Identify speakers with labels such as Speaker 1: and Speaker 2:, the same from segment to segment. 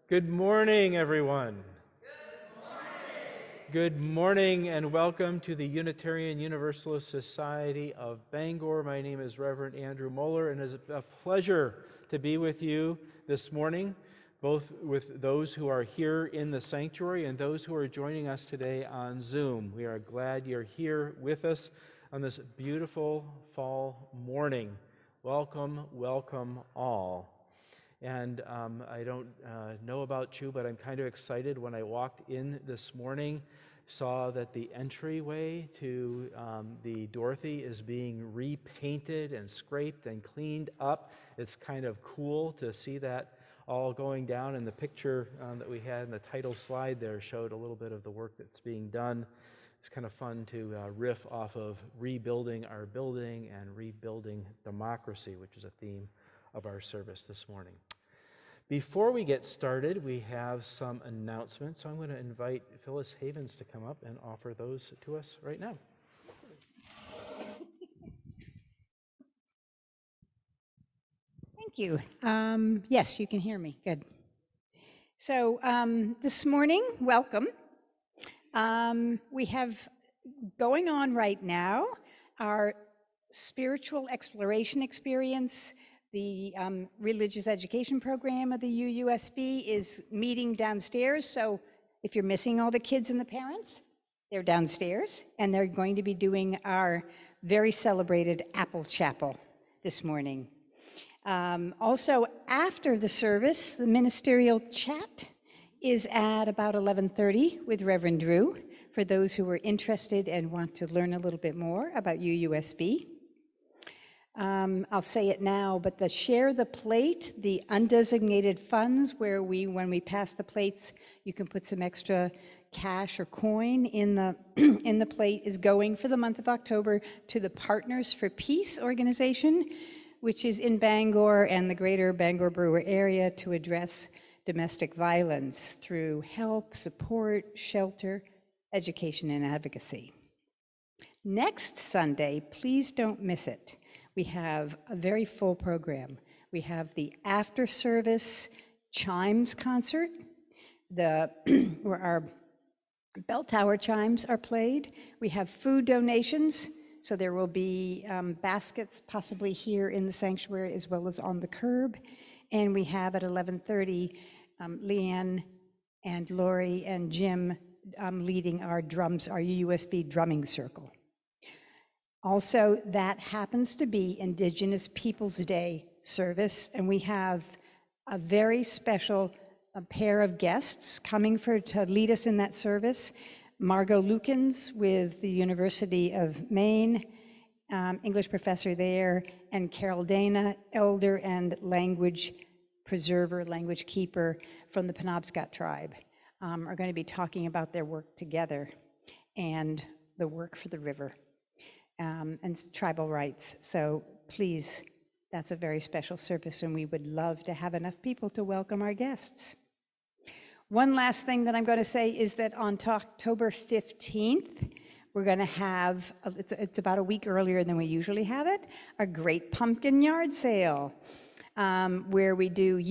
Speaker 1: Good morning, everyone. Good morning and welcome to the Unitarian Universalist Society of Bangor. My name is Reverend Andrew Moeller, and it is a pleasure to be with you this morning, both with those who are here in the sanctuary and those who are joining us today on Zoom. We are glad you're here with us on this beautiful fall morning. Welcome, welcome all. And I don't know about you, but I'm kind of excited when I walked in this morning, saw that the entryway to the Dorothy is being repainted and scraped and cleaned up. It's kind of cool to see that all going down, and the picture that we had in the title slide there showed a little bit of the work that's being done. It's kind of fun to riff off of rebuilding our building and rebuilding democracy, which is a theme of our service this morning. Before we get started, we have some announcements. So I'm going to invite Phyllis Havens to come up and offer those to us right now.
Speaker 2: Thank you. Yes, you can hear me. Good. So this morning, welcome. We have going on right now our spiritual exploration experience. The religious education program of the UUSB is meeting downstairs. So if you're missing all the kids and the parents, they're downstairs, and they're going to be doing our very celebrated Apple Chapel this morning. Also, after the service, the ministerial chat is at about 11:30 with Reverend Drew, for those who are interested and want to learn a little bit more about UUSB. I'll say it now, but the Share the Plate, the undesignated funds where when we pass the plates, you can put some extra cash or coin in the in the plate, is going for the month of October to the Partners for Peace organization, which is in Bangor and the greater Bangor-Brewer area, to address domestic violence through help, support, shelter, education, and advocacy. Next Sunday, please don't miss it. We have a very full program. We have the after-service chimes concert, where our bell tower chimes are played. We have food donations, so there will be baskets possibly here in the sanctuary as well as on the curb. And we have at 11:30, Leanne and Lori and Jim leading our drums, our UUSB drumming circle. Also, that happens to be Indigenous Peoples Day service, and we have a very special pair of guests coming to lead us in that service. Margot Lukens with the University of Maine, English professor there, and Carol Dana, elder and language preserver, language keeper from the Penobscot tribe, are going to be talking about their work together and the work for the river. And tribal rights. So please, that's a very special service, and we would love to have enough people to welcome our guests. One last thing that I'm going to say is that on October 15th, we're going to have, it's about a week earlier than we usually have it, a great pumpkin yard sale, where we do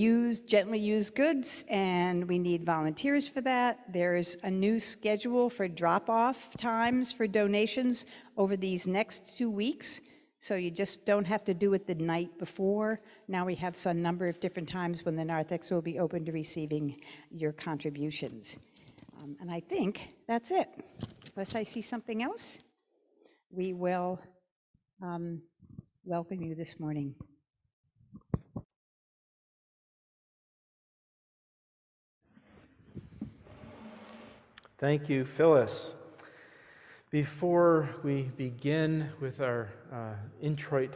Speaker 2: gently used goods, and we need volunteers for that. There's a new schedule for drop-off times for donations over these next 2 weeks, so you just don't have to do it the night before. Now we have some number of different times when the narthex will be open to receiving your contributions. And I think that's it. Unless I see something else, we will welcome you this morning.
Speaker 1: Thank you, Phyllis. Before we begin with our introit,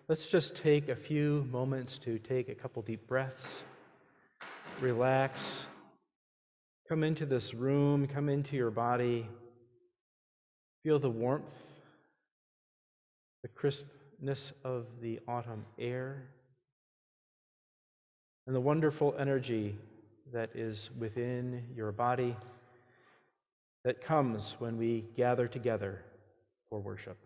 Speaker 1: let's just take a few moments to take a couple deep breaths, relax, come into this room, come into your body, feel the warmth, the crispness of the autumn air, and the wonderful energy that is within your body that comes when we gather together for worship.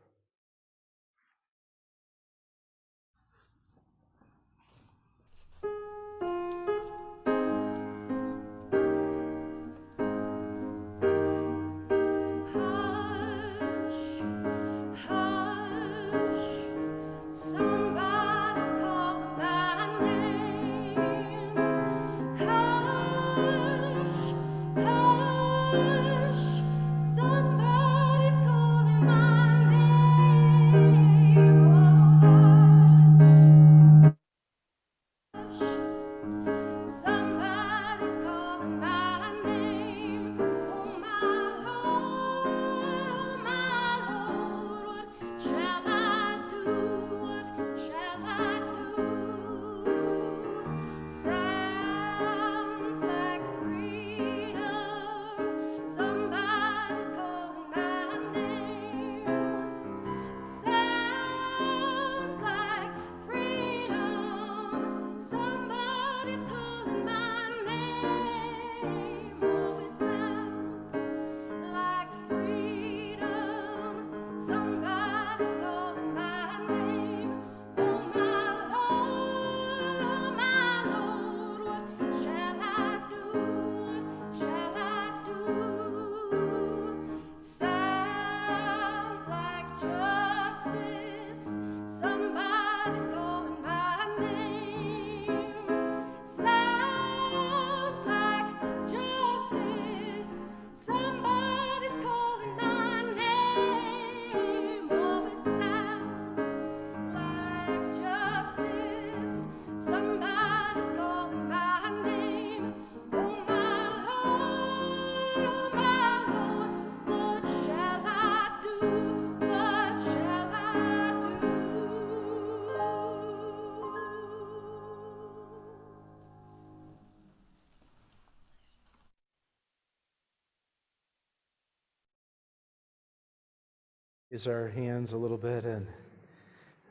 Speaker 1: Raise our hands a little bit, and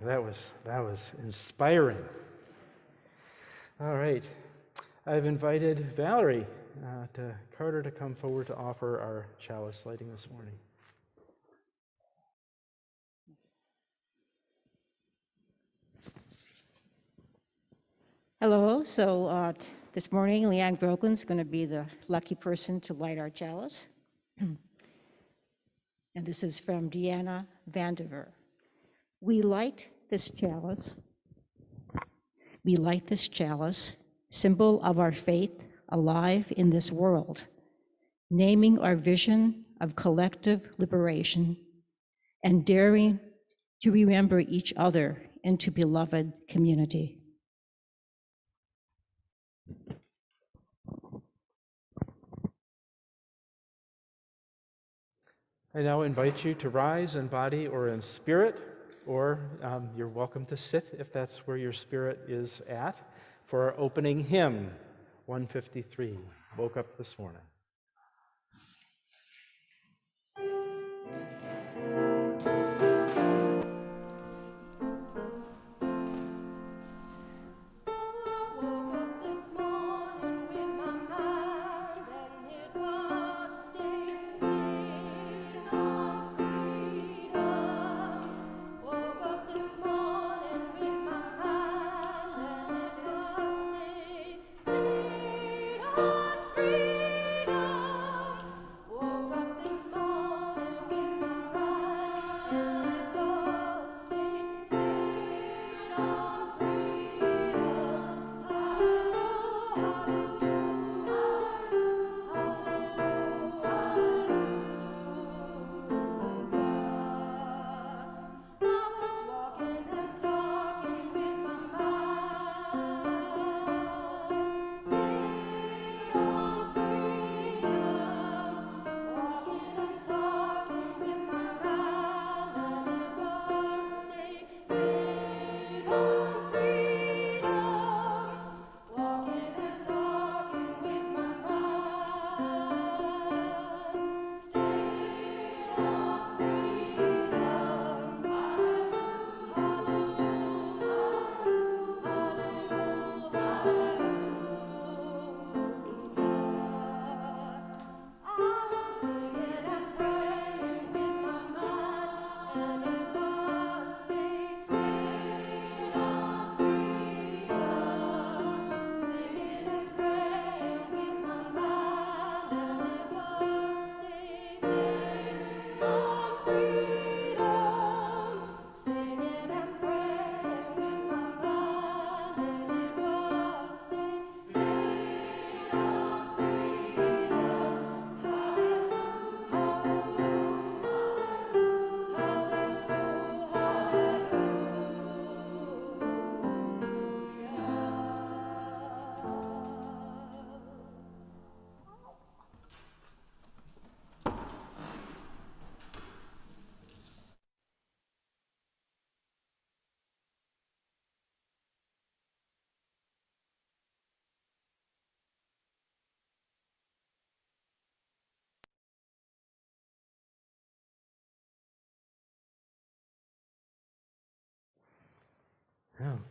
Speaker 1: that was inspiring. All right, I've invited Valerie Carter to come forward to offer our chalice lighting this morning.
Speaker 3: Hello. So this morning, Leanne Brogan's going to be the lucky person to light our chalice. And this is from Deanna Vandiver. We light this chalice. We light this chalice, symbol of our faith alive in this world, naming our vision of collective liberation and daring to remember each other into beloved community.
Speaker 1: I now invite you to rise in body or in spirit, or you're welcome to sit if that's where your spirit is at, for our opening hymn, 153, Woke Up This Morning.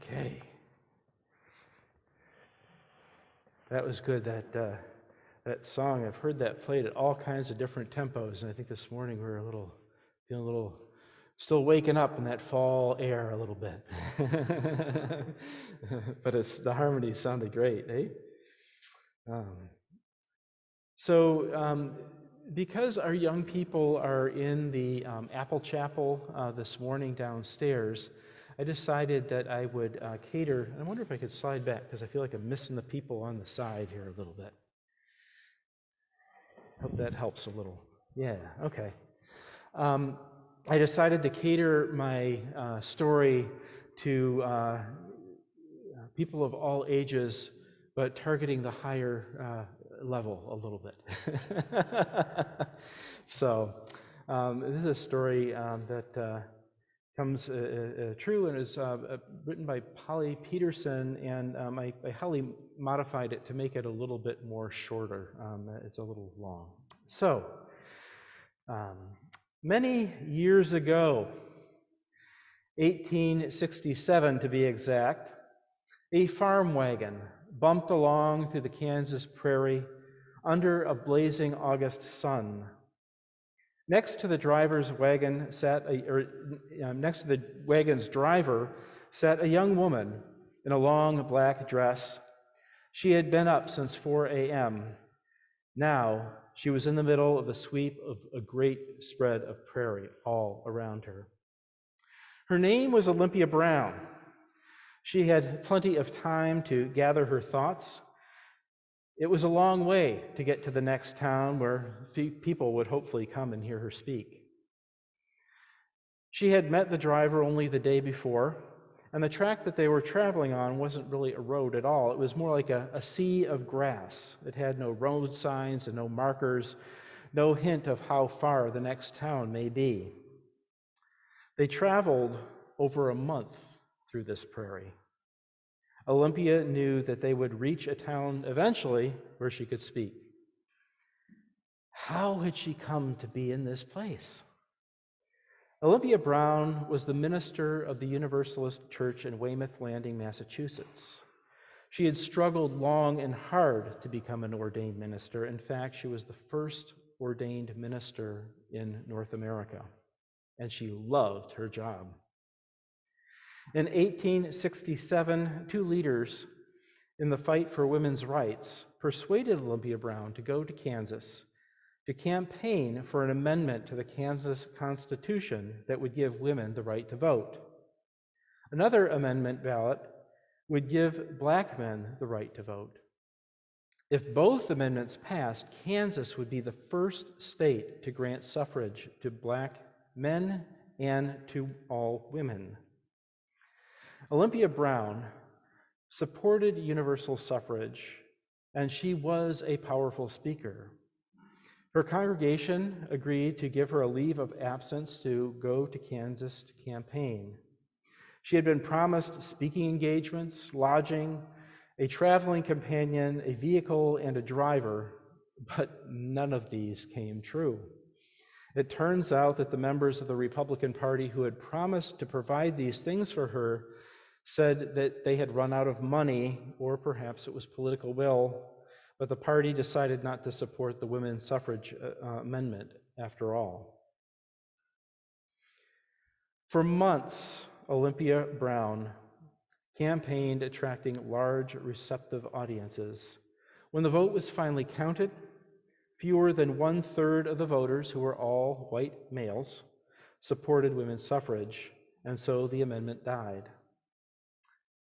Speaker 1: Okay. That was good, that song. I've heard that played at all kinds of different tempos, and I think this morning we were feeling a little, still waking up in that fall air a little bit. But the harmony sounded great, eh? Because our young people are in the Apple Chapel this morning downstairs, I decided that I would cater. I wonder if I could slide back, because I feel like I'm missing the people on the side here a little bit. Hope that helps a little. Yeah, okay. I decided to cater my story to people of all ages, but targeting the higher level a little bit. So this is a story that comes true and is written by Polly Peterson, and I highly modified it to make it a little bit more shorter. It's a little long. So Many years ago, 1867 to be exact, a farm wagon bumped along through the Kansas prairie under a blazing August sun. Next to the wagon's driver sat a young woman in a long black dress. She had been up since 4 a.m. Now she was in the middle of the sweep of a great spread of prairie all around her. Her name was Olympia Brown. She had plenty of time to gather her thoughts. It was a long way to get to the next town where people would hopefully come and hear her speak. She had met the driver only the day before, and the track that they were traveling on wasn't really a road at all. It was more like a sea of grass. It had no road signs and no markers, no hint of how far the next town may be. They traveled over a month through this prairie. Olympia knew that they would reach a town eventually where she could speak. How had she come to be in this place? Olympia Brown was the minister of the Universalist Church in Weymouth Landing, Massachusetts. She had struggled long and hard to become an ordained minister. In fact, she was the first ordained minister in North America, and she loved her job. In 1867, two leaders in the fight for women's rights persuaded Olympia Brown to go to Kansas to campaign for an amendment to the Kansas Constitution that would give women the right to vote. Another amendment ballot would give black men the right to vote. If both amendments passed, Kansas would be the first state to grant suffrage to black men and to all women. Olympia Brown supported universal suffrage, and she was a powerful speaker. Her congregation agreed to give her a leave of absence to go to Kansas to campaign. She had been promised speaking engagements, lodging, a traveling companion, a vehicle, and a driver, but none of these came true. It turns out that the members of the Republican Party who had promised to provide these things for her said that they had run out of money, or perhaps it was political will, but the party decided not to support the women's suffrage amendment after all. For months, Olympia Brown campaigned, attracting large, receptive audiences. When the vote was finally counted, fewer than 1/3 of the voters, who were all white males, supported women's suffrage, and so the amendment died.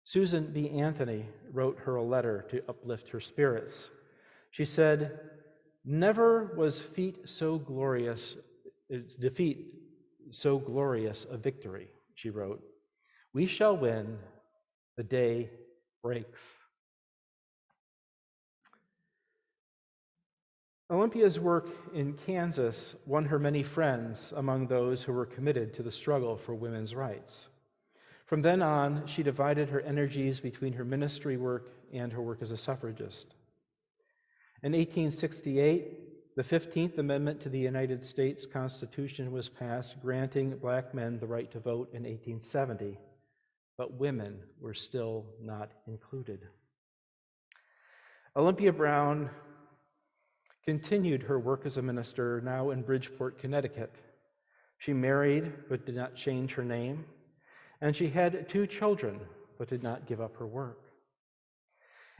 Speaker 1: Susan B. Anthony wrote her a letter to uplift her spirits. She said, "Never was defeat so glorious a victory," she wrote. "We shall win. The day breaks." Olympia's work in Kansas won her many friends among those who were committed to the struggle for women's rights. From then on, she divided her energies between her ministry work and her work as a suffragist. In 1868, the 15th Amendment to the United States Constitution was passed, granting black men the right to vote in 1870, but women were still not included. Olympia Brown continued her work as a minister, now in Bridgeport, Connecticut. She married but did not change her name, and she had 2 children but did not give up her work.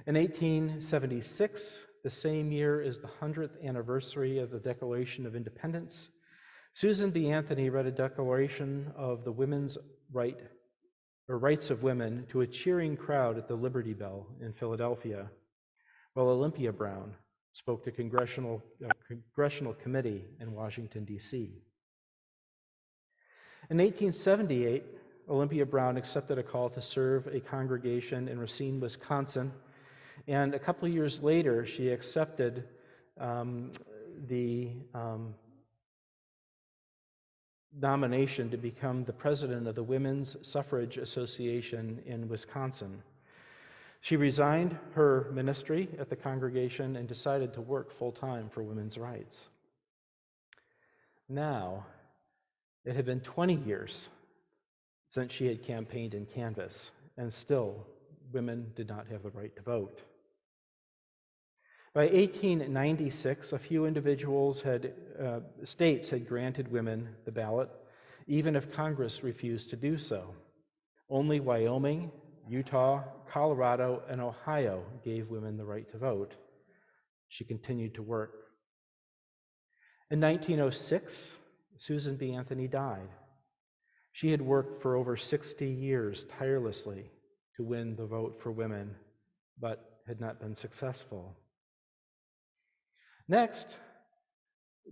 Speaker 1: In 1876, the same year as the 100th anniversary of the Declaration of Independence, Susan B. Anthony read a declaration of the rights of women to a cheering crowd at the Liberty Bell in Philadelphia, while Olympia Brown spoke to congressional committee in Washington, D.C. In 1878, Olympia Brown accepted a call to serve a congregation in Racine, Wisconsin, and a couple of years later, she accepted the nomination to become the president of the Women's Suffrage Association in Wisconsin. She resigned her ministry at the congregation and decided to work full-time for women's rights. Now, It had been 20 years since she had campaigned in Kansas, and still women did not have the right to vote. By 1896, a few states had granted women the ballot, even if Congress refused to do so. Only Wyoming, Utah, Colorado, and Ohio gave women the right to vote. She continued to work. In 1906, Susan B. Anthony died. She had worked for over 60 years tirelessly to win the vote for women, but had not been successful. Next,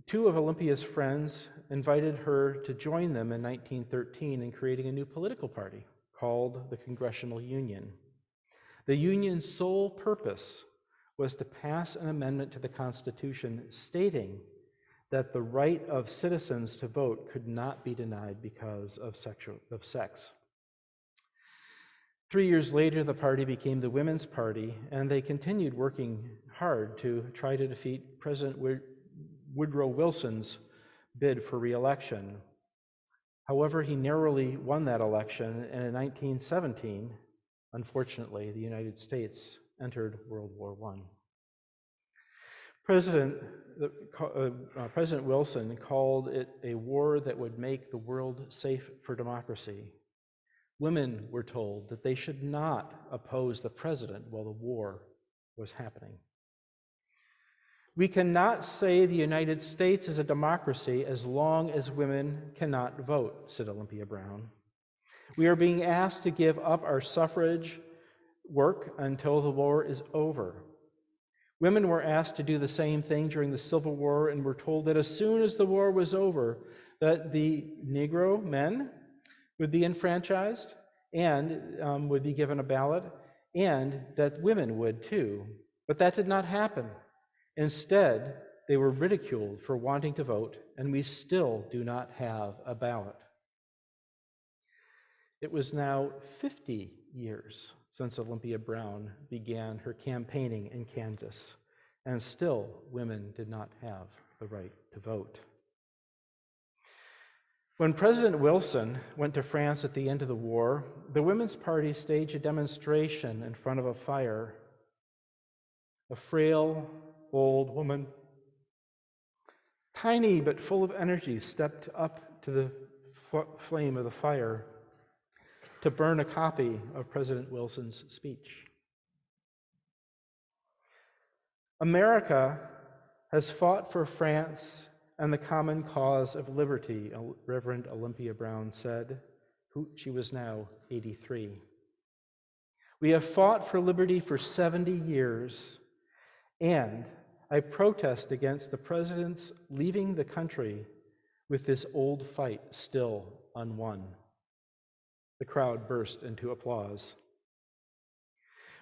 Speaker 1: two of Olympia's friends invited her to join them in 1913 in creating a new political party called the Congressional Union. The Union's sole purpose was to pass an amendment to the Constitution stating that the right of citizens to vote could not be denied because of sex. 3 years later, the party became the Women's Party, and they continued working hard to try to defeat President Woodrow Wilson's bid for re-election. However, he narrowly won that election, and in 1917, unfortunately, the United States entered World War I. President Wilson called it a war that would make the world safe for democracy. Women were told that they should not oppose the president while the war was happening. We cannot say the United States is a democracy as long as women cannot vote, said Olympia Brown. We are being asked to give up our suffrage work until the war is over. Women were asked to do the same thing during the Civil War and were told that as soon as the war was over, that the Negro men would be enfranchised and would be given a ballot, and that women would too. But that did not happen. Instead, they were ridiculed for wanting to vote, and we still do not have a ballot. It was now 50 years since Olympia Brown began her campaigning in Kansas, and still women did not have the right to vote. When President Wilson went to France at the end of the war, the Women's Party staged a demonstration in front of a fire. A frail, old woman, tiny but full of energy, stepped up to the flame of the fire to burn a copy of President Wilson's speech. America has fought for France and the common cause of liberty, Reverend Olympia Brown said. She was now 83. We have fought for liberty for 70 years, and I protest against the president's leaving the country with this old fight still unwon. The crowd burst into applause.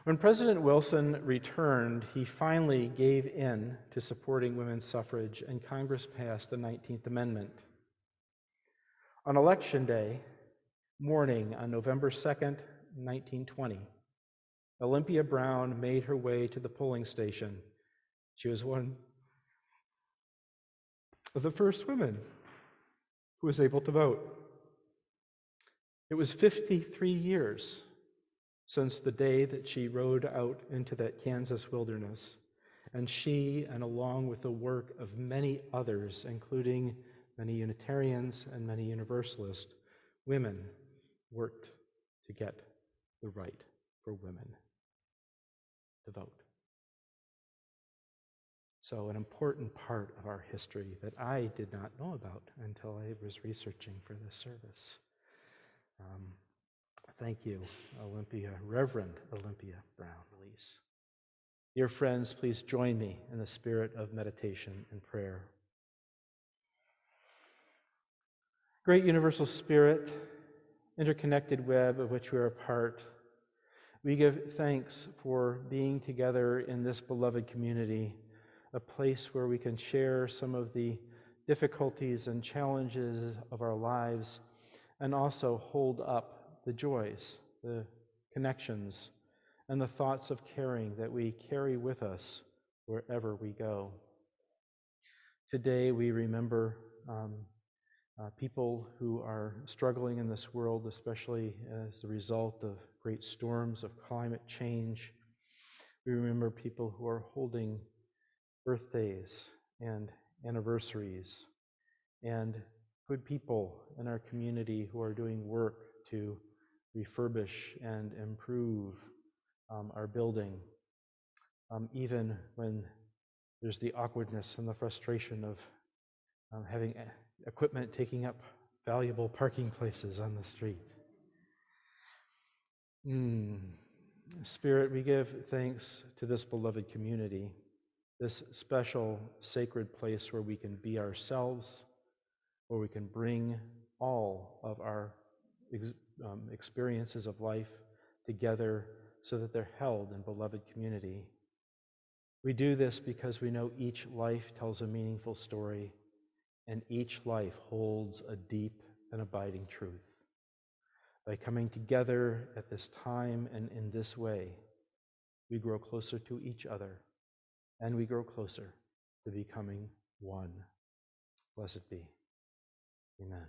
Speaker 1: When President Wilson returned, he finally gave in to supporting women's suffrage, and Congress passed the 19th Amendment. On Election Day morning on November 2nd, 1920, Olympia Brown made her way to the polling station. She was one of the first women who was able to vote. It was 53 years since the day that she rode out into that Kansas wilderness, and she, and along with the work of many others, including many Unitarians and many Universalists, women worked to get the right for women to vote. So an important part of our history that I did not know about until I was researching for this service. Thank you, Reverend Olympia Brown Lease. Dear friends, please join me in the spirit of meditation and prayer. Great universal spirit, interconnected web of which we are a part, we give thanks for being together in this beloved community, a place where we can share some of the difficulties and challenges of our lives, and also hold up the joys, the connections, and the thoughts of caring that we carry with us wherever we go. Today we remember people who are struggling in this world, especially as a result of great storms of climate change. We remember people who are holding birthdays and anniversaries, and good people in our community who are doing work to refurbish and improve our building, even when there's the awkwardness and the frustration of having equipment taking up valuable parking places on the street. Spirit, we give thanks to this beloved community, this special sacred place where we can be ourselves, where we can bring all of our experiences of life together so that they're held in beloved community. We do this because we know each life tells a meaningful story, and each life holds a deep and abiding truth. By coming together at this time and in this way, we grow closer to each other, and we grow closer to becoming one. Blessed be. Amen.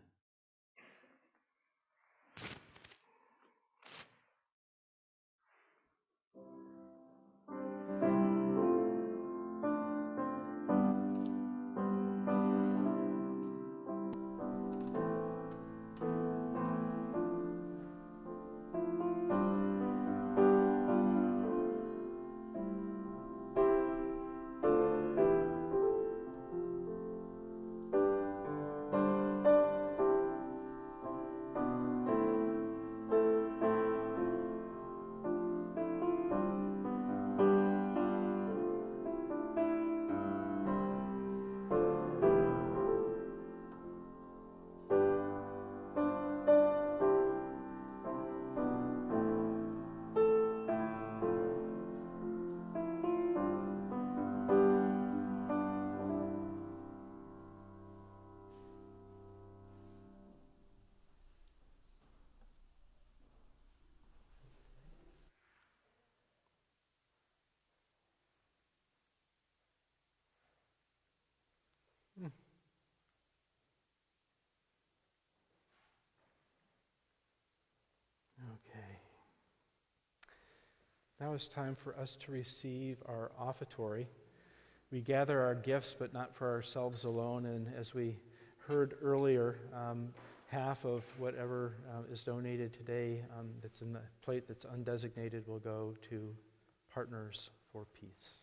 Speaker 1: Okay. Now it's time for us to receive our offertory. We gather our gifts, but not for ourselves alone. And as we heard earlier, half of whatever is donated today that's in the plate that's undesignated will go to Partners for Peace.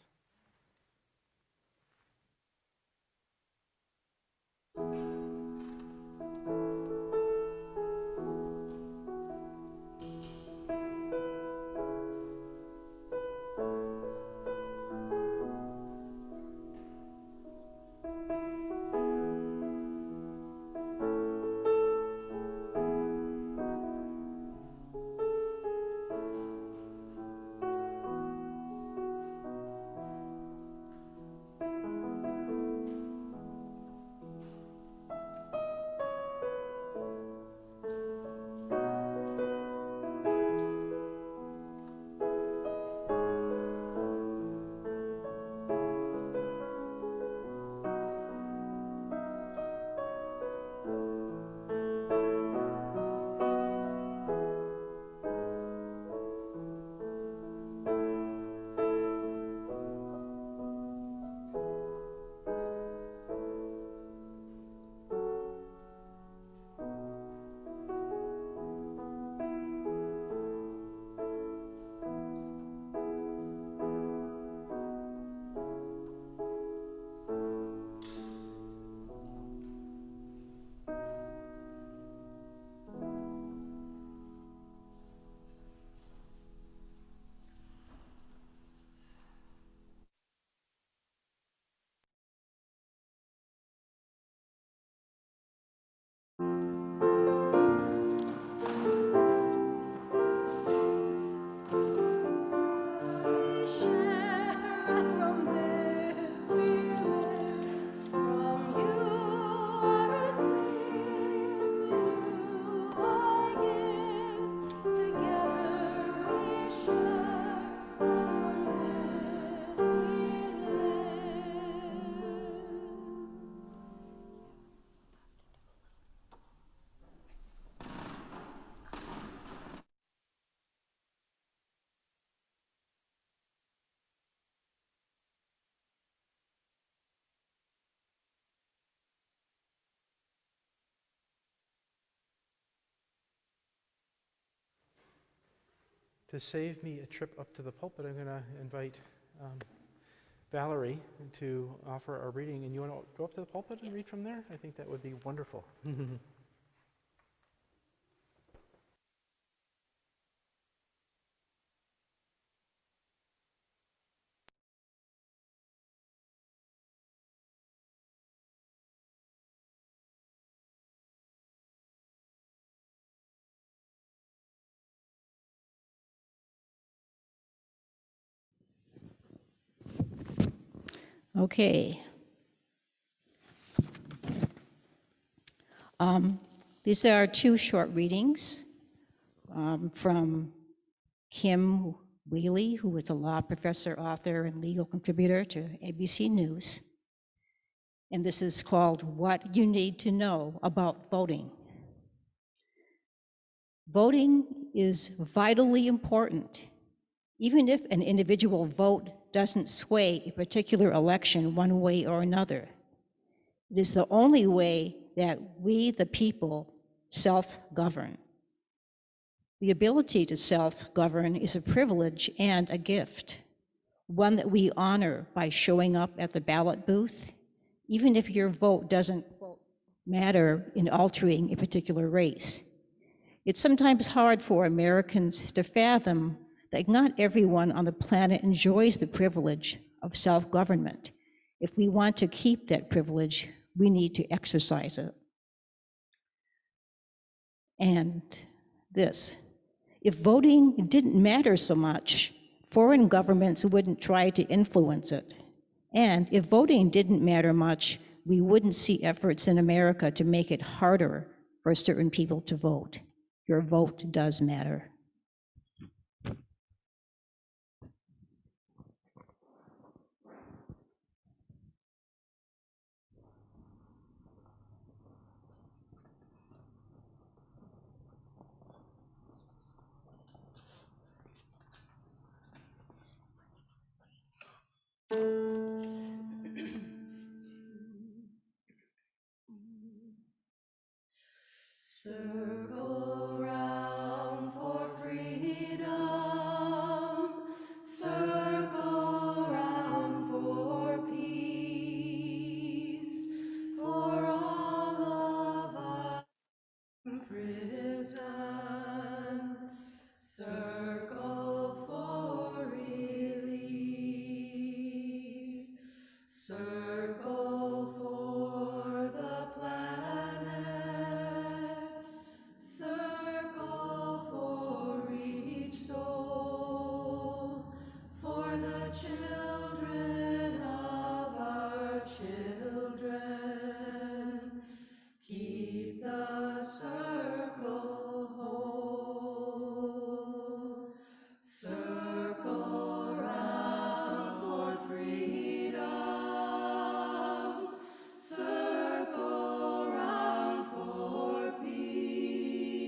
Speaker 1: to save me a trip up to the pulpit, I'm going to invite Valerie to offer our reading. And you want to go up to the pulpit and read from there? I think that would be wonderful.
Speaker 3: Okay. These are two short readings from Kim Whaley, who is a law professor, author, and legal contributor to ABC News. And this is called What You Need to Know About Voting. Voting is vitally important, even if an individual vote doesn't sway a particular election one way or another. It is the only way that we, the people, self-govern. The ability to self-govern is a privilege and a gift, one that we honor by showing up at the ballot booth, even if your vote doesn't matter in altering a particular race. It's sometimes hard for Americans to fathom that not everyone on the planet enjoys the privilege of self-government. If we want to keep that privilege, we need to exercise it. And this, if voting didn't matter so much, foreign governments wouldn't try to influence it. And if voting didn't matter much, we wouldn't see efforts in America to make it harder for certain people to vote. Your vote does matter.
Speaker 4: Circle round for freedom, circle round for peace, for all of us in prison, circle for release, circle for the planet, circle for each soul, for the children of our children. Keep the circle whole. Circle round for freedom. Circle round for peace.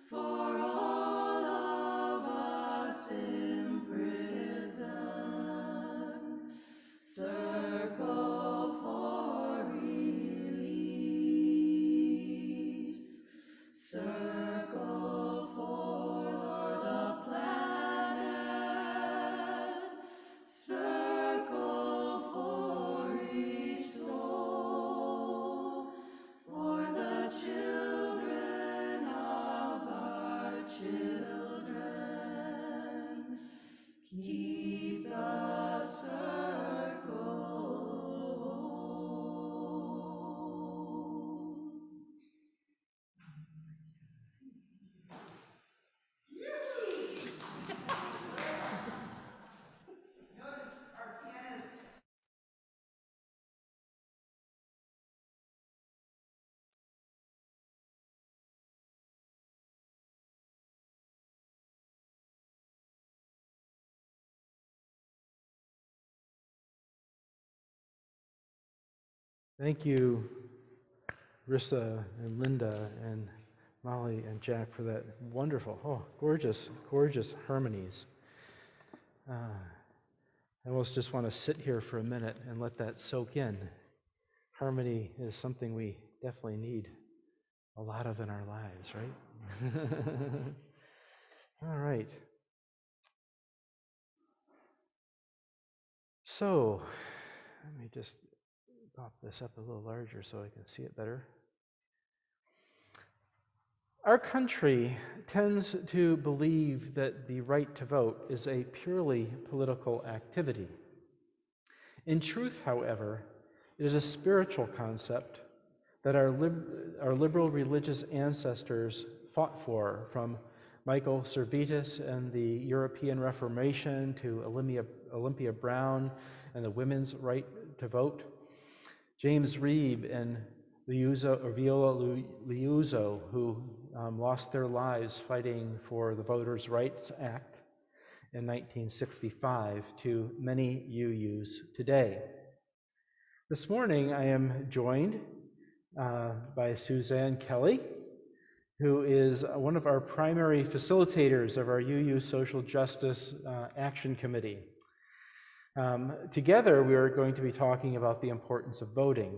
Speaker 4: For all of us in prison. Circle for release. Circle for the planet. Circle for each soul. For the children of our children. Keep the circle whole.
Speaker 1: Thank you, Rissa and Linda and Molly and Jack, for that wonderful, gorgeous, gorgeous harmonies. I almost just want to sit here for a minute and let that soak in. Harmony is something we definitely need a lot of in our lives, right? All right. So, let me just pop this up a little larger so I can see it better. Our country tends to believe that the right to vote is a purely political activity. In truth, however, it is a spiritual concept that our liberal religious ancestors fought for, from Michael Servetus and the European Reformation to Olympia Brown and the women's right to vote, James Reeb and Viola Liuzzo, who lost their lives fighting for the Voters' Rights Act in 1965, to many UUs today. This morning, I am joined by Suzanne Kelly, who is one of our primary facilitators of our UU Social Justice Action Committee. Together, we are going to be talking about the importance of voting.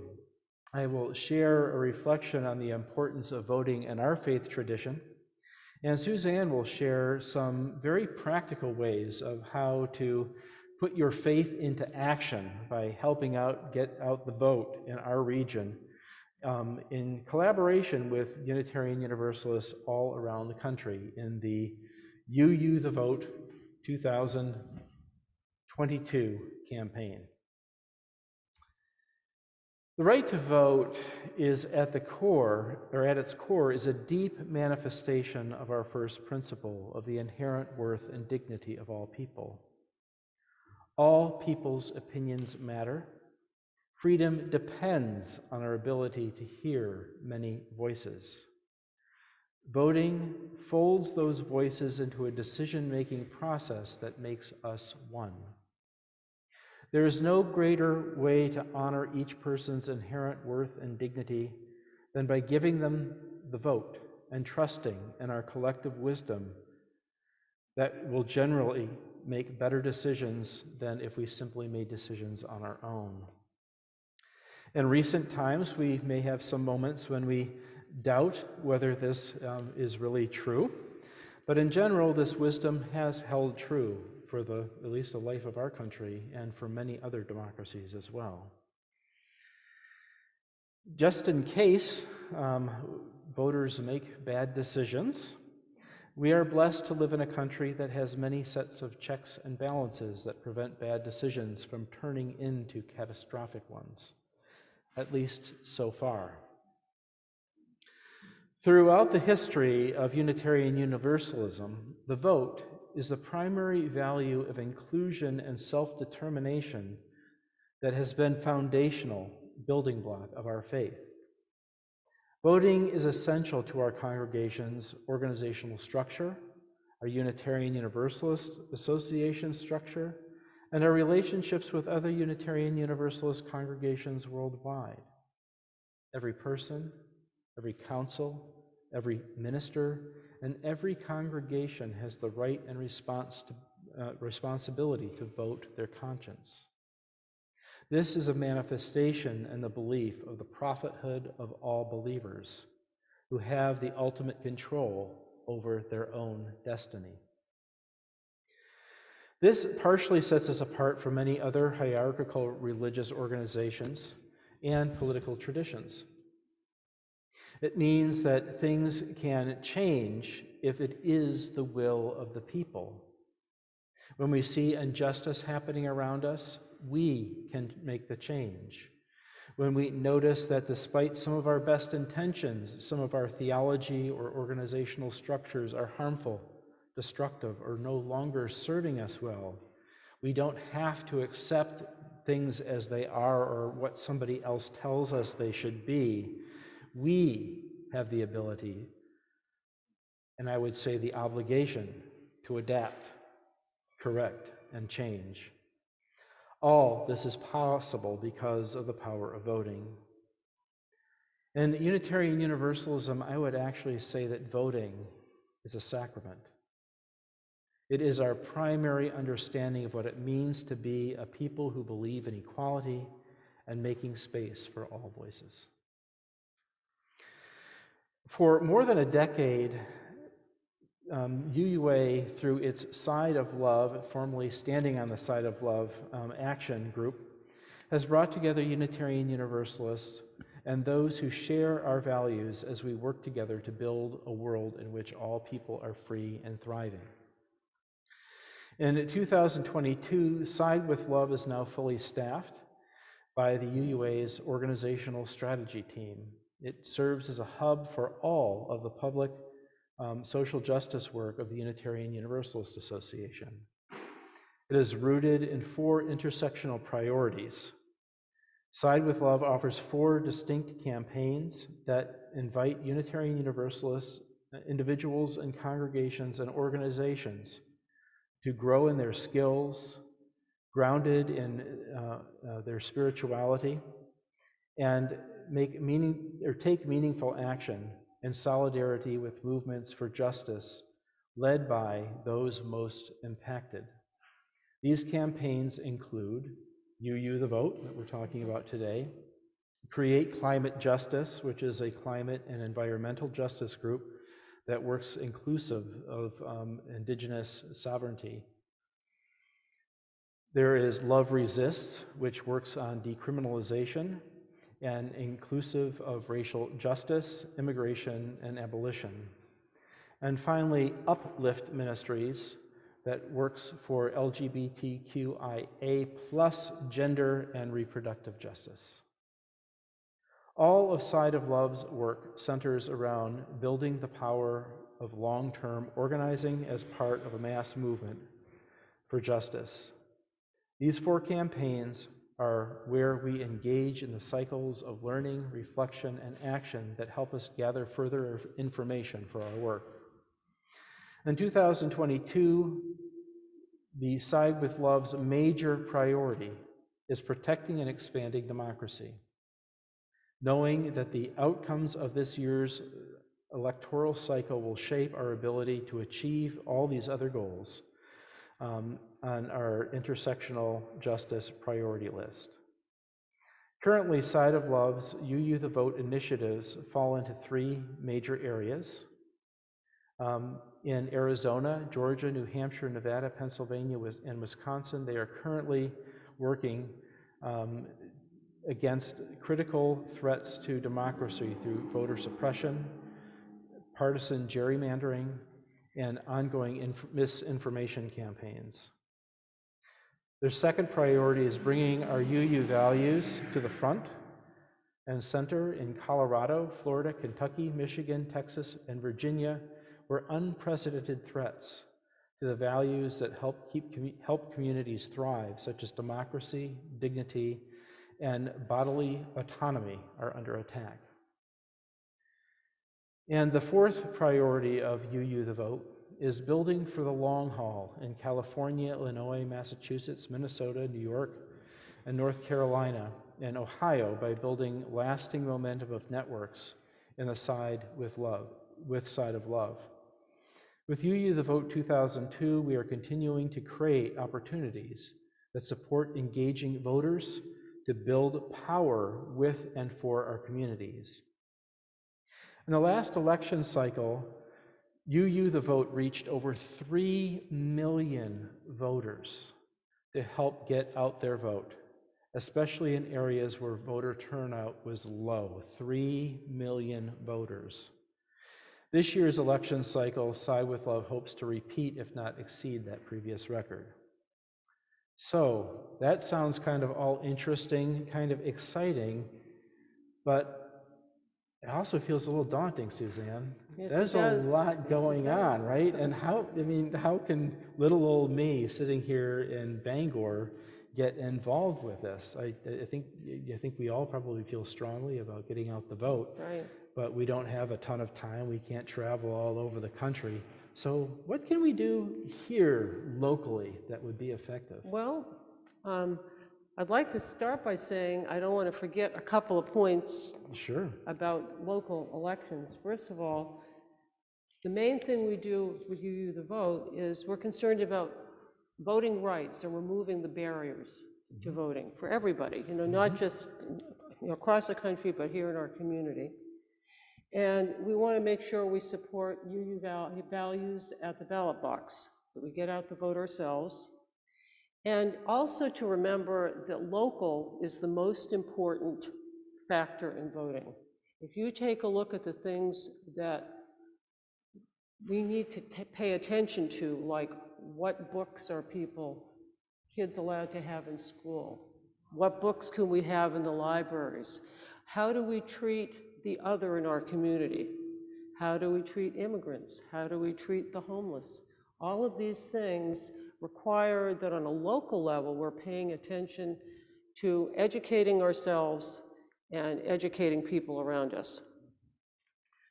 Speaker 1: I will share a reflection on the importance of voting in our faith tradition, and Suzanne will share some very practical ways of how to put your faith into action by helping get out the vote in our region, in collaboration with Unitarian Universalists all around the country in the UU the Vote 2022 campaign. The right to vote is at its core, is a deep manifestation of our first principle of the inherent worth and dignity of all people. All people's opinions matter. Freedom depends on our ability to hear many voices. Voting folds those voices into a decision-making process that makes us one. There is no greater way to honor each person's inherent worth and dignity than by giving them the vote and trusting in our collective wisdom that will generally make better decisions than if we simply made decisions on our own. In recent times, we may have some moments when we doubt whether this is really true, but in general, this wisdom has held true for at least the life of our country and for many other democracies as well. Just in case voters make bad decisions, we are blessed to live in a country that has many sets of checks and balances that prevent bad decisions from turning into catastrophic ones, at least so far. Throughout the history of Unitarian Universalism, the vote is the primary value of inclusion and self-determination that has been foundational building block of our faith. Voting is essential to our congregation's organizational structure, our Unitarian Universalist Association structure, and our relationships with other Unitarian Universalist congregations worldwide. Every person, every council, every minister, and every congregation has the right and responsibility to vote their conscience. This is a manifestation and the belief of the prophethood of all believers, who have the ultimate control over their own destiny. This partially sets us apart from many other hierarchical religious organizations and political traditions. It means that things can change if it is the will of the people. When we see injustice happening around us, we can make the change. When we notice that despite some of our best intentions, some of our theology or organizational structures are harmful, destructive, or no longer serving us well, we don't have to accept things as they are or what somebody else tells us they should be. We have the ability, and I would say the obligation, to adapt, correct, and change. All this is possible because of the power of voting. In Unitarian Universalism, I would actually say that voting is a sacrament. It is our primary understanding of what it means to be a people who believe in equality and making space for all voices. For more than a decade, UUA, through its Side of Love, formerly Standing on the Side of Love action group, has brought together Unitarian Universalists and those who share our values as we work together to build a world in which all people are free and thriving. In 2022, Side with Love is now fully staffed by the UUA's organizational strategy team. It serves as a hub for all of the public social justice work of the Unitarian Universalist Association. It is rooted in 4 intersectional priorities. Side with Love offers 4 distinct campaigns that invite Unitarian Universalists, individuals and congregations and organizations to grow in their skills, grounded in their spirituality, and take meaningful action in solidarity with movements for justice led by those most impacted. These campaigns include UU the Vote, that we're talking about today, Create Climate Justice, which is a climate and environmental justice group that works inclusive of indigenous sovereignty. There is Love Resists, which works on decriminalization and inclusive of racial justice, immigration, and abolition. And finally, Uplift Ministries, that works for LGBTQIA+ gender and reproductive justice. All of Side of Love's work centers around building the power of long-term organizing as part of a mass movement for justice. These 4 campaigns are where we engage in the cycles of learning, reflection, and action that help us gather further information for our work. In 2022, the Side with Love's major priority is protecting and expanding democracy. Knowing that the outcomes of this year's electoral cycle will shape our ability to achieve all these other goals on our intersectional justice priority list. Currently, Side of Love's UU the Vote initiatives fall into 3 major areas. In Arizona, Georgia, New Hampshire, Nevada, Pennsylvania, and Wisconsin, they are currently working against critical threats to democracy through voter suppression, partisan gerrymandering, and ongoing misinformation campaigns. Their second priority is bringing our UU values to the front and center in Colorado, Florida, Kentucky, Michigan, Texas, and Virginia, where unprecedented threats to the values that help communities thrive, such as democracy, dignity, and bodily autonomy, are under attack. And the 4th priority of UU the Vote is building for the long haul in California, Illinois, Massachusetts, Minnesota, New York, and North Carolina, and Ohio by building lasting momentum of networks in the Side with Side of Love. With UU the Vote 2002, we are continuing to create opportunities that support engaging voters to build power with and for our communities. In the last election cycle, UU the Vote reached over 3 million voters to help get out their vote, especially in areas where voter turnout was low. 3 million voters. This year's election cycle, Side with Love hopes to repeat, if not exceed, that previous record. So that sounds kind of all interesting, kind of exciting, but it also feels a little daunting, Suzanne.
Speaker 5: Yes,
Speaker 1: There's
Speaker 5: it does.
Speaker 1: a lot going on, right? And how can little old me sitting here in Bangor get involved with this? I think we all probably feel strongly about getting out the vote,
Speaker 5: Right.
Speaker 1: but we don't have a ton of time. We can't travel all over the country. So what can we do here locally that would be effective?
Speaker 5: Well, I'd like to start by saying I don't want to forget a couple of points
Speaker 1: Sure.
Speaker 5: about local elections. First of all, the main thing we do with UU the Vote is we're concerned about voting rights and removing the barriers to voting for everybody, not just across the country, but here in our community. And we want to make sure we support UU values at the ballot box, that we get out the vote ourselves. And also to remember that local is the most important factor in voting. If you take a look at the things that we need to pay attention to, like what books are kids allowed to have in school? What books can we have in the libraries? How do we treat the other in our community? How do we treat immigrants? How do we treat the homeless? All of these things require that on a local level, we're paying attention to educating ourselves and educating people around us.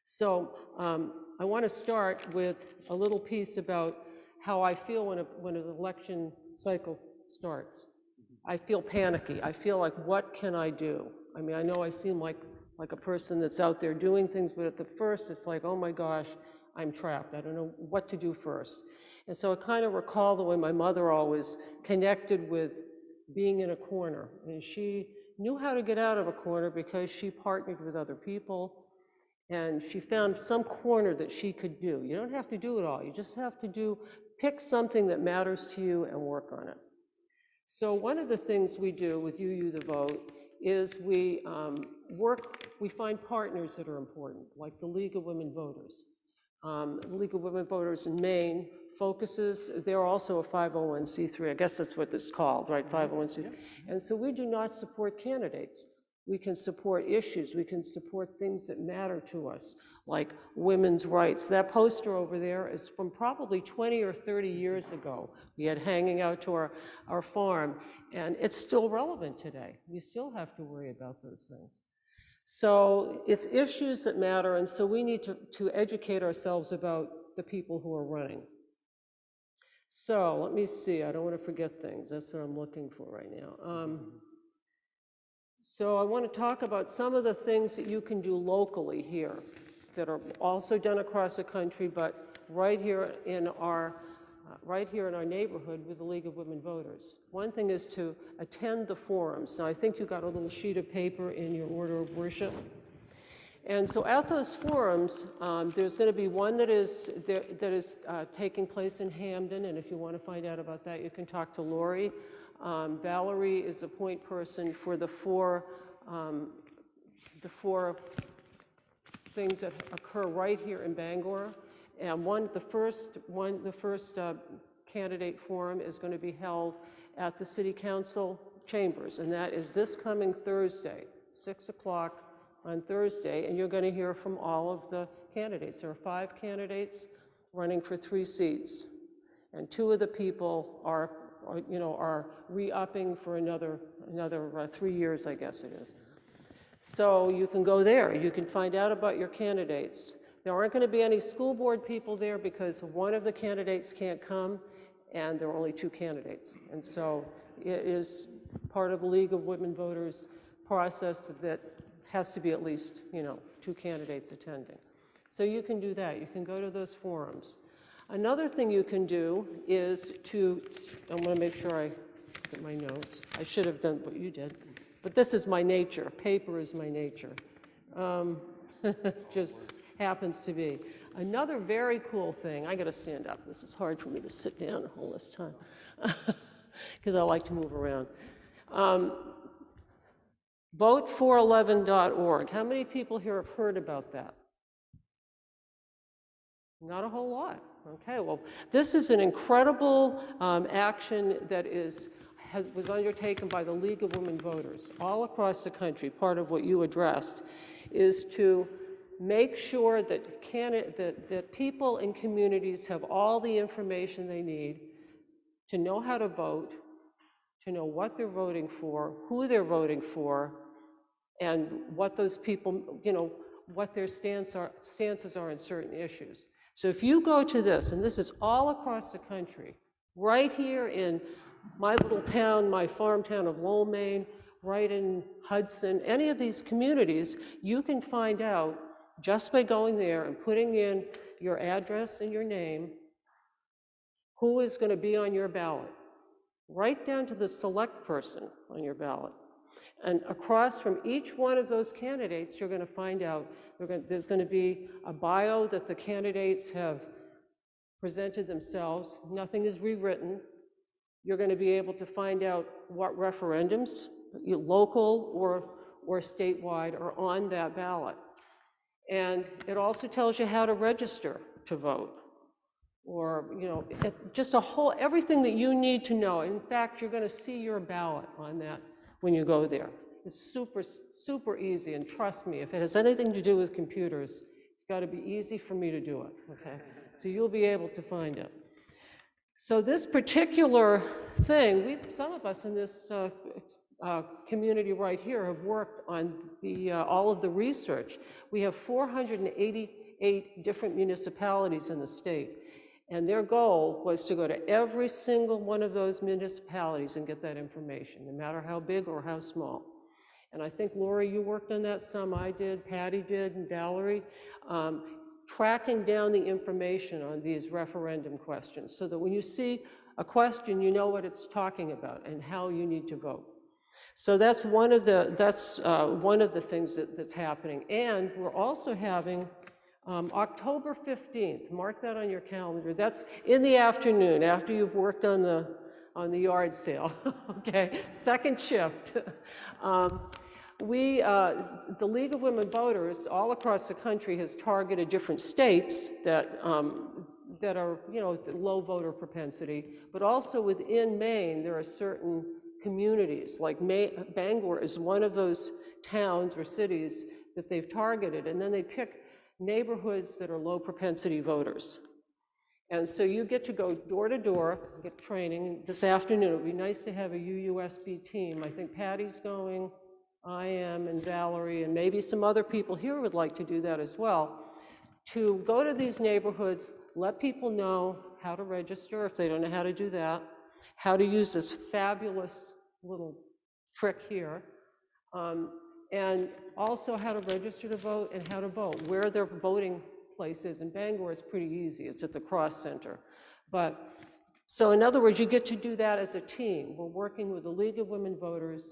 Speaker 5: So I want to start with a little piece about how I feel when an election cycle starts. I feel panicky. I feel like, what can I do? I mean, I know I seem like a person that's out there doing things, but at the first, it's like, oh my gosh, I'm trapped. I don't know what to do first. And so I kind of recall the way my mother always connected with being in a corner. And she knew how to get out of a corner because she partnered with other people, and she found some corner that she could do. You don't have to do it all. You just have to pick something that matters to you and work on it. So one of the things we do with UU the Vote is we find partners that are important, like the League of Women Voters. The League of Women Voters in Maine focuses, they're also a 501c3, I guess that's what it's called, right, 501c3. And so we do not support candidates. We can support issues, we can support things that matter to us, like women's rights. That poster over there is from probably 20 or 30 years ago. We had hanging out to our farm, and it's still relevant today. We still have to worry about those things. So it's issues that matter, and so we need to educate ourselves about the people who are running. So let me see, I don't want to forget things. That's what I'm looking for right now. So I want to talk about some of the things that you can do locally here that are also done across the country, but right here in our neighborhood with the League of Women Voters. One thing is to attend the forums. Now I think you got a little sheet of paper in your order of worship. And so at those forums, there's going to be one that is taking place in Hamden, and if you want to find out about that, you can talk to Lori. Valerie is a point person for the four things that occur right here in Bangor. And the first candidate forum is going to be held at the City Council chambers, and that is this coming Thursday, 6 o'clock on Thursday, and you're going to hear from all of the candidates. There are 5 candidates running for 3 seats, and 2 of the people are re-upping for another 3 years, I guess it is. So you can go there. You can find out about your candidates. There aren't going to be any school board people there because one of the candidates can't come, and there are only 2 candidates. And so it is part of the League of Women Voters process that has to be at least, 2 candidates attending. So you can do that. You can go to those forums. Another thing you can do is I'm going to make sure I get my notes. I should have done what you did. But this is my nature. Paper is my nature. Just happens to be. Another very cool thing, I got to stand up. This is hard for me to sit down all this time because I like to move around. Vote411.org. How many people here have heard about that? Not a whole lot. Okay, well, this is an incredible action that was undertaken by the League of Women Voters all across the country. Part of what you addressed is to make sure that people in communities have all the information they need to know how to vote, to know what they're voting for, who they're voting for, and what those people, what their stances are in certain issues. So if you go to this, and this is all across the country, right here in my little town, my farm town of Lowell, Maine, right in Hudson, any of these communities, you can find out just by going there and putting in your address and your name, who is going to be on your ballot, right down to the select person on your ballot. And across from each one of those candidates, you're going to find out, there's going to be a bio that the candidates have presented themselves. Nothing is rewritten. You're going to be able to find out what referendums, local or statewide, are on that ballot. And it also tells you how to register to vote, or, you know, just everything that you need to know. In fact, you're going to see your ballot on that when you go there. It's super, super easy, and trust me, if it has anything to do with computers, it's got to be easy for me to do it, okay? So you'll be able to find it. So this particular thing, some of us in this community right here have worked on all of the research. We have 488 different municipalities in the state, and their goal was to go to every single one of those municipalities and get that information, no matter how big or how small. And I think, Lori, you worked on that some, I did, Patty did, and Valerie, tracking down the information on these referendum questions so that when you see a question, you know what it's talking about and how you need to vote. So that's one of the things that's happening. And we're also having October 15th, mark that on your calendar. That's in the afternoon after you've worked on the yard sale, okay? Second shift. The League of Women Voters all across the country has targeted different states that are, you know, low voter propensity, but also within Maine, there are certain communities, like Bangor is one of those towns or cities that they've targeted, and then they pick neighborhoods that are low propensity voters. And so you get to go door to door, get training. This afternoon, it would be nice to have a UUSB team. I think Patty's going, I am, and Valerie, and maybe some other people here would like to do that as well, to go to these neighborhoods, let people know how to register if they don't know how to do that, how to use this fabulous little trick here, and also how to register to vote and how to vote, where their voting place is. In Bangor, it's pretty easy. It's at the Cross Center. But, so in other words, you get to do that as a team. We're working with the League of Women Voters,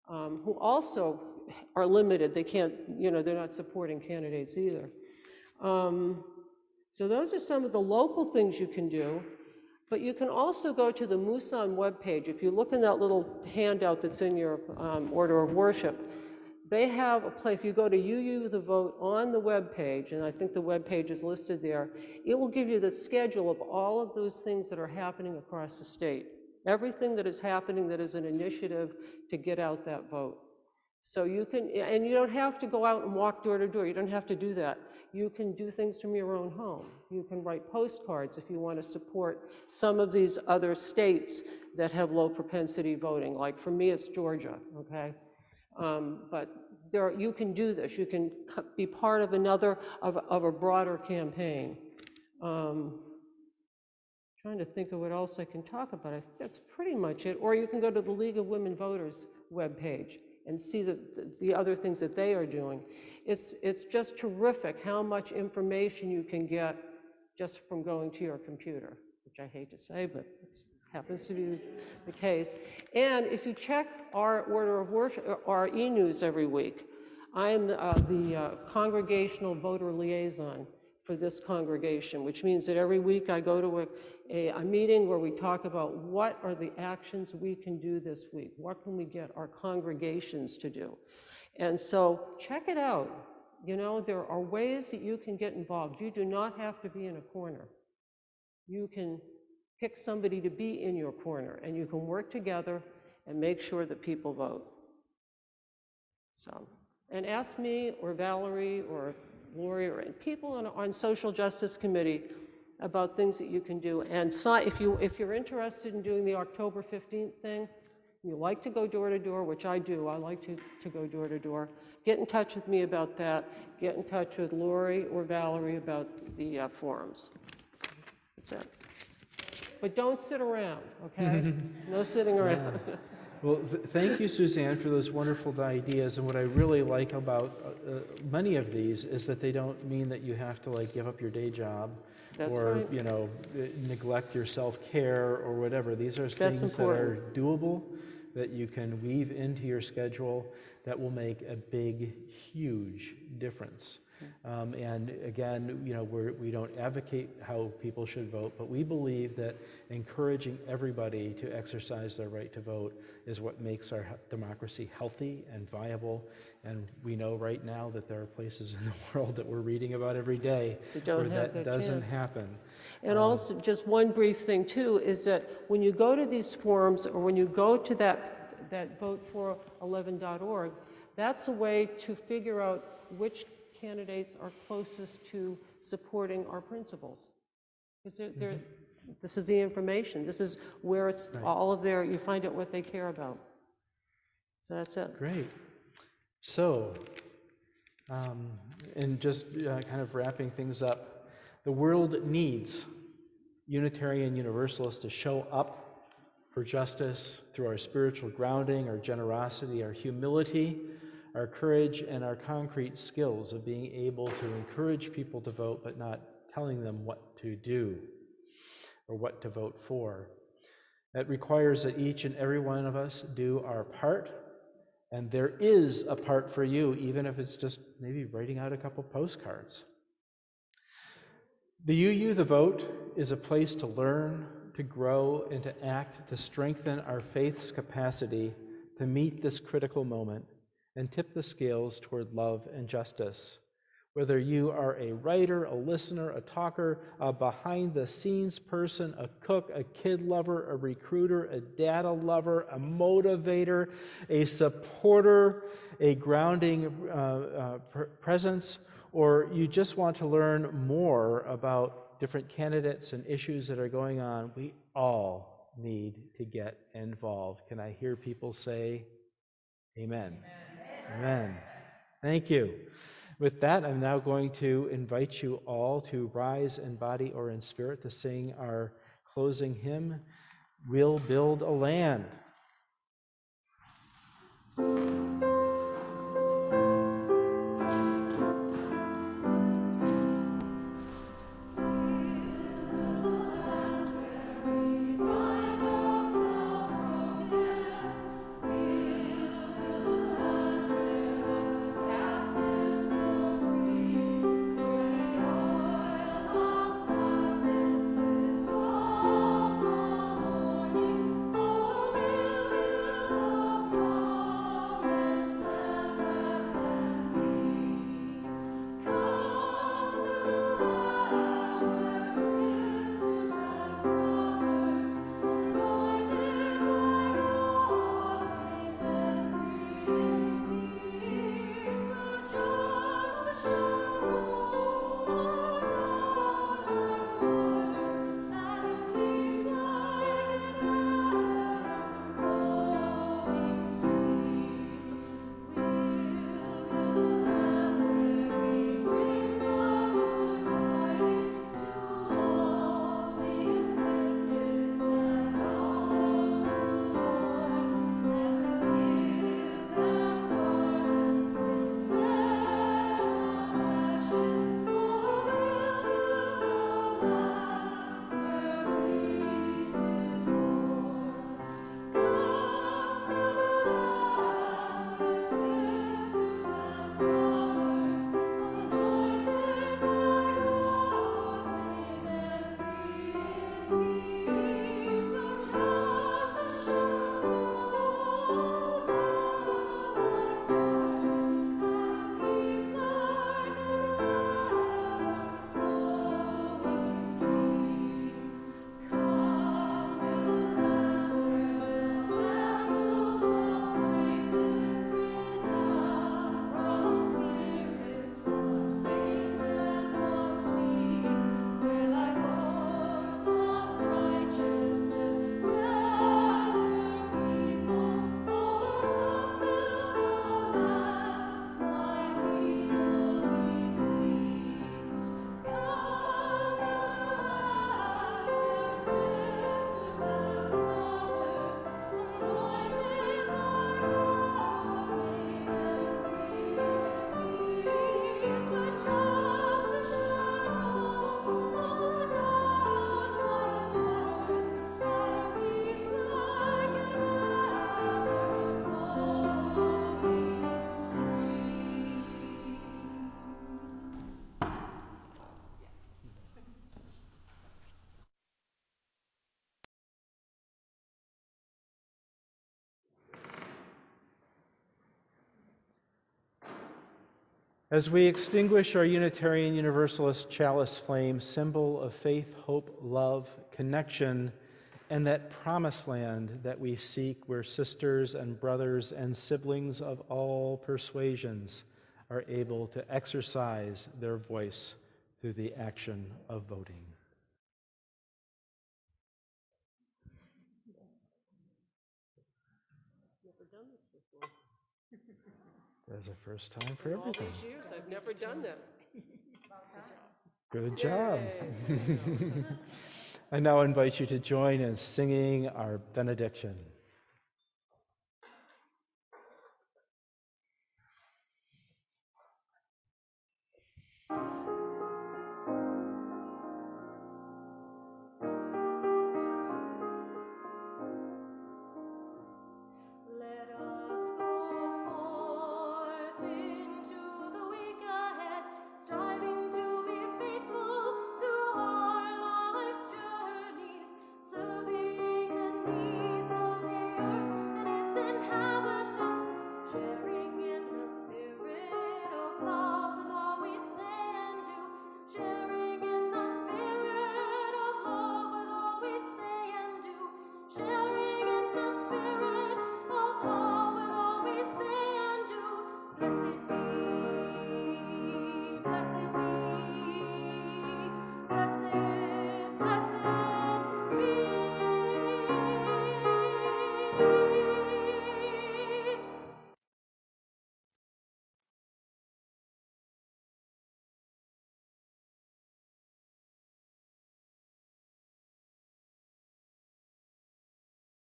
Speaker 5: who also are limited. They can't, you know, they're not supporting candidates either. So those are some of the local things you can do. But you can also go to the Mooson webpage. If you look in that little handout that's in your order of worship, they have a place. If you go to UU the Vote on the webpage, and I think the webpage is listed there, it will give you the schedule of all of those things that are happening across the state. Everything that is happening that is an initiative to get out that vote. So you can, and you don't have to go out and walk door to door. You don't have to do that. You can do things from your own home. You can write postcards if you want to support some of these other states that have low propensity voting. Like for me, it's Georgia, okay? But you can do this. You can be part of of a broader campaign. Trying to think of what else I can talk about. I think that's pretty much it. Or you can go to the League of Women Voters webpage and see the other things that they are doing. It's just terrific how much information you can get just from going to your computer, which I hate to say, but it happens to be the case. And if you check our order of worship, our e-news every week, I am the congregational voter liaison for this congregation, which means that every week I go to a meeting where we talk about what are the actions we can do this week? What can we get our congregations to do? And so check it out. You know, there are ways that you can get involved. You do not have to be in a corner. You can pick somebody to be in your corner, and you can work together and make sure that people vote. So, and ask me or Valerie or Lori or people on Social Justice Committee about things that you can do. And so if you're interested in doing the October 15th thing, you like to go door to door, which I do. I like to go door to door. Get in touch with me about that. Get in touch with Lori or Valerie about the forums. That's it. But don't sit around, okay? No sitting around.
Speaker 1: Well, thank you, Suzanne, for those wonderful ideas. And what I really like about many of these is that they don't mean that you have to like give up your day job.
Speaker 5: That's
Speaker 1: or
Speaker 5: right.
Speaker 1: you know, neglect your self-care or whatever. These are things that
Speaker 5: important.
Speaker 1: are doable. that you can weave into your schedule that will make a big, huge difference. And again, you know, we don't advocate how people should vote, but we believe that encouraging everybody to exercise their right to vote is what makes our democracy healthy and viable. And we know right now that there are places in the world that we're reading about every day where that doesn't happen.
Speaker 5: And also, just one brief thing too, is that when you go to these forums or when you go to that vote411.org, that's a way to figure out which candidates are closest to supporting our principles. Because this is the information. This is where it's all of you find out what they care about. So that's it.
Speaker 1: Great. So, and just kind of wrapping things up, the world needs Unitarian Universalists to show up for justice through our spiritual grounding, our generosity, our humility, our courage, and our concrete skills of being able to encourage people to vote, but not telling them what to do or what to vote for. That requires that each and every one of us do our part, and there is a part for you, even if it's just maybe writing out a couple postcards. The UU The Vote is a place to learn, to grow, and to act to strengthen our faith's capacity to meet this critical moment and tip the scales toward love and justice. Whether you are a writer, a listener, a talker, a behind-the-scenes person, a cook, a kid lover, a recruiter, a data lover, a motivator, a supporter, a grounding presence, or you just want to learn more about different candidates and issues that are going on, we all need to get involved. Can I hear people say amen? Amen. Thank you. With that, I'm now going to invite you all to rise in body or in spirit to sing our closing hymn, We'll Build a Land. As we extinguish our Unitarian Universalist chalice flame, symbol of faith, hope, love, connection, and that promised land that we seek, where sisters and brothers and siblings of all persuasions are able to exercise their voice through the action of voting.
Speaker 5: Never done this before.
Speaker 1: There's a first time for
Speaker 5: In all
Speaker 1: everything.
Speaker 5: these years, I've never done that.
Speaker 1: Good job.
Speaker 5: Yay.
Speaker 1: I now invite you to join in singing our benediction.